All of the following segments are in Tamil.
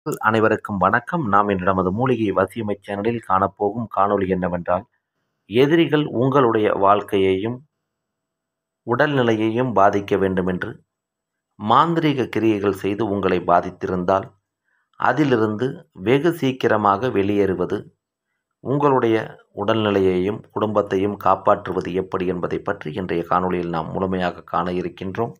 அனைவருக்கும் வணக்கம். நாம் இன்று நமது மூலிகை வசியமை சேனலில் காணப்போகும் காணொளி என்னவென்றால், எதிரிகள் உங்களுடைய வாழ்க்கையையும் உடல்நிலையையும் பாதிக்க வேண்டுமென்று மாந்திரீக கிரியைகள் செய்து உங்களை பாதித்திருந்தால், அதிலிருந்து வெகு சீக்கிரமாக வெளியேறுவது, உங்களுடைய உடல்நிலையையும் குடும்பத்தையும் காப்பாற்றுவது எப்படி என்பதை பற்றி இன்றைய காணொளியில் நாம் முழுமையாக காண இருக்கின்றோம்.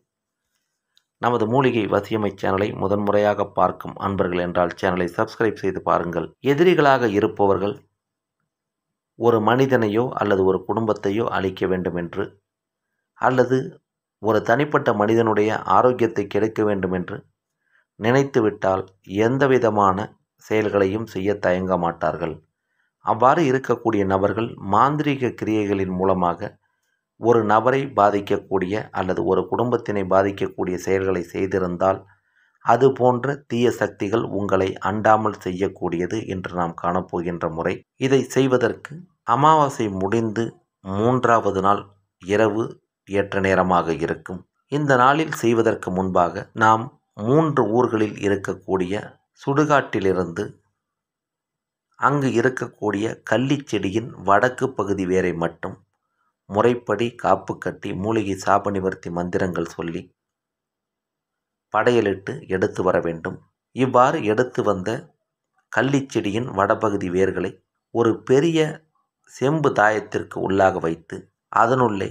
நமது மூலிகை வசியமை சேனலை முதன்முறையாக பார்க்கும் அன்பர்கள் என்றால் சேனலை சப்ஸ்கிரைப் செய்து பாருங்கள். எதிரிகளாக இருப்பவர்கள் ஒரு மனிதனையோ அல்லது ஒரு குடும்பத்தையோ அழிக்க வேண்டும் என்று, அல்லது ஒரு தனிப்பட்ட மனிதனுடைய ஆரோக்கியத்தை கெடுக்க வேண்டும் என்று நினைத்துவிட்டால் எந்தவிதமான செயல்களையும் செய்ய தயங்க மாட்டார்கள். அவ்வாறு இருக்கக்கூடிய நபர்கள் மாந்திரீக கிரியைகளின் மூலமாக ஒரு நபரை பாதிக்கக்கூடிய அல்லது ஒரு குடும்பத்தினை பாதிக்கக்கூடிய செயல்களை செய்திருந்தால், அது போன்ற தீய சக்திகள் உங்களை அண்டாமல் செய்யக்கூடியது என்று நாம் காணப்போகின்ற முறை. இதை செய்வதற்கு அமாவாசை முடிந்து 3வது நாள் இரவு ஏற்ற நேரமாக இருக்கும். இந்த நாளில் செய்வதற்கு முன்பாக நாம் 3 ஊர்களில் இருக்கக்கூடிய சுடுகாட்டிலிருந்து அங்கு இருக்கக்கூடிய கள்ளிச்செடியின் வடக்கு பகுதி வேரை மட்டும் முறைப்படி காப்பு கட்டி மூலிகை சாப நிவர்த்தி மந்திரங்கள் சொல்லி படையலிட்டு எடுத்து வர வேண்டும். இவ்வாறு எடுத்து வந்த கள்ளிச்செடியின் வடபகுதி வேர்களை ஒரு பெரிய செம்பு தாயத்திற்கு உள்ளாக வைத்து, அதனுள்ளே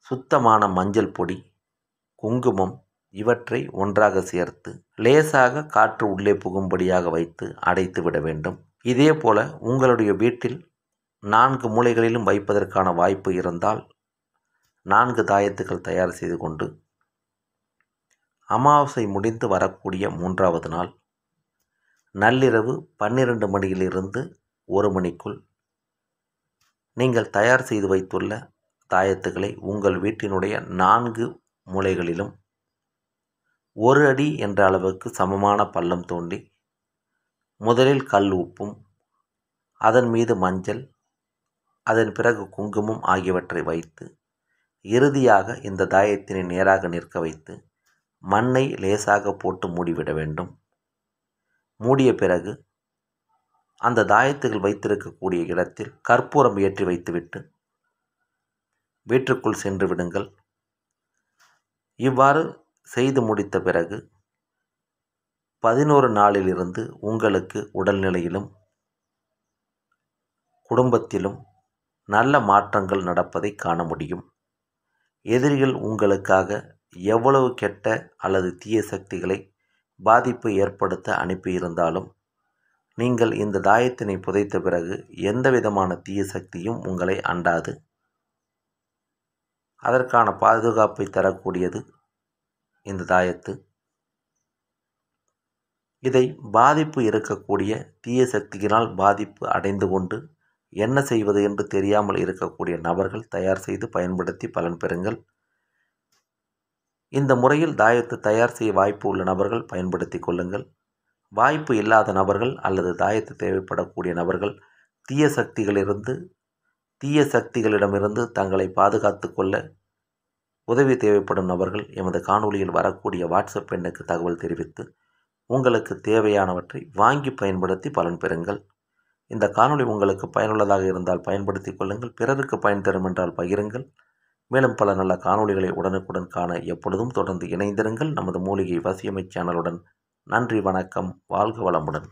சுத்தமான மஞ்சள் பொடி, குங்குமம் இவற்றை ஒன்றாக சேர்த்து லேசாக காற்று உள்ளே புகும்படியாக வைத்து அடைத்து விட வேண்டும். இதே போல உங்களுடைய வீட்டில் 4 மூலைகளிலும் வைப்பதற்கான வாய்ப்பு இருந்தால் 4 தாயத்துக்கள் தயார் செய்து கொண்டு, அமாவாசை முடிந்து வரக்கூடிய 3வது நாள் நள்ளிரவு 12 மணியிலிருந்து 1 மணிக்குள் நீங்கள் தயார் செய்து வைத்துள்ள தாயத்துக்களை உங்கள் வீட்டினுடைய 4 மூலைகளிலும் 1 அடி என்ற அளவுக்கு சமமான பள்ளம் தோண்டி, முதலில் கல் உப்பும், அதன் மீது மஞ்சள், அதன் பிறகு குங்குமம் ஆகியவற்றை வைத்து, இறுதியாக இந்த தாயத்தினை நேராக நிற்க வைத்து மண்ணை லேசாக போட்டு மூடிவிட வேண்டும். மூடிய பிறகு அந்த தாயத்துகள் வைத்திருக்கக்கூடிய இடத்தில் கற்பூரம் ஏற்றி வைத்துவிட்டு வீட்டுக்குள் சென்று விடுங்கள். இவ்வாறு செய்து முடித்த பிறகு 11 நாளிலிருந்து உங்களுக்கு உடல்நிலையிலும் குடும்பத்திலும் நல்ல மாற்றங்கள் நடப்பதை காண முடியும். எதிரிகள் உங்களுக்காக எவ்வளவு கெட்ட அல்லது தீய சக்திகளை பாதிப்பு ஏற்படுத்த அனுப்பியிருந்தாலும், நீங்கள் இந்த தாயத்தினை புதைத்த பிறகு எந்த விதமான தீய சக்தியும் உங்களை அண்டாது. அதற்கான பாதுகாப்பை தரக்கூடியது இந்த தாயத்து. இதை பாதிப்பு இருக்கக்கூடிய தீய சக்தியினால் பாதிப்பு அடைந்து கொண்டு என்ன செய்வது என்று தெரியாமல் இருக்கக்கூடிய நபர்கள் தயார் செய்து பயன்படுத்தி பலன் பெறுங்கள். இந்த முறையில் தாயத்து தயார் செய்ய வாய்ப்பு உள்ள நபர்கள் பயன்படுத்தி கொள்ளுங்கள். வாய்ப்பு இல்லாத நபர்கள் அல்லது தாயத்து தேவைப்படக்கூடிய நபர்கள் தீய சக்திகளிடமிருந்து தங்களை பாதுகாத்து கொள்ள உதவி தேவைப்படும் நபர்கள் எமது காணொளியில் வரக்கூடிய வாட்ஸ்அப் எண்ணுக்கு தகவல் தெரிவித்து உங்களுக்கு தேவையானவற்றை வாங்கி பயன்படுத்தி பலன் பெறுங்கள். இந்த காணொளி உங்களுக்கு பயனுள்ளதாக இருந்தால் பயன்படுத்தி கொள்ளுங்கள். பிறருக்கு பயன் தரும் என்றால் பகிருங்கள். மேலும் பல நல்ல காணொளிகளை உடனுக்குடன் காண எப்பொழுதும் தொடர்ந்து இணைந்திருங்கள் நமது மூலிகை வசியமை சேனலுடன். நன்றி, வணக்கம், வாழ்க வளமுடன்.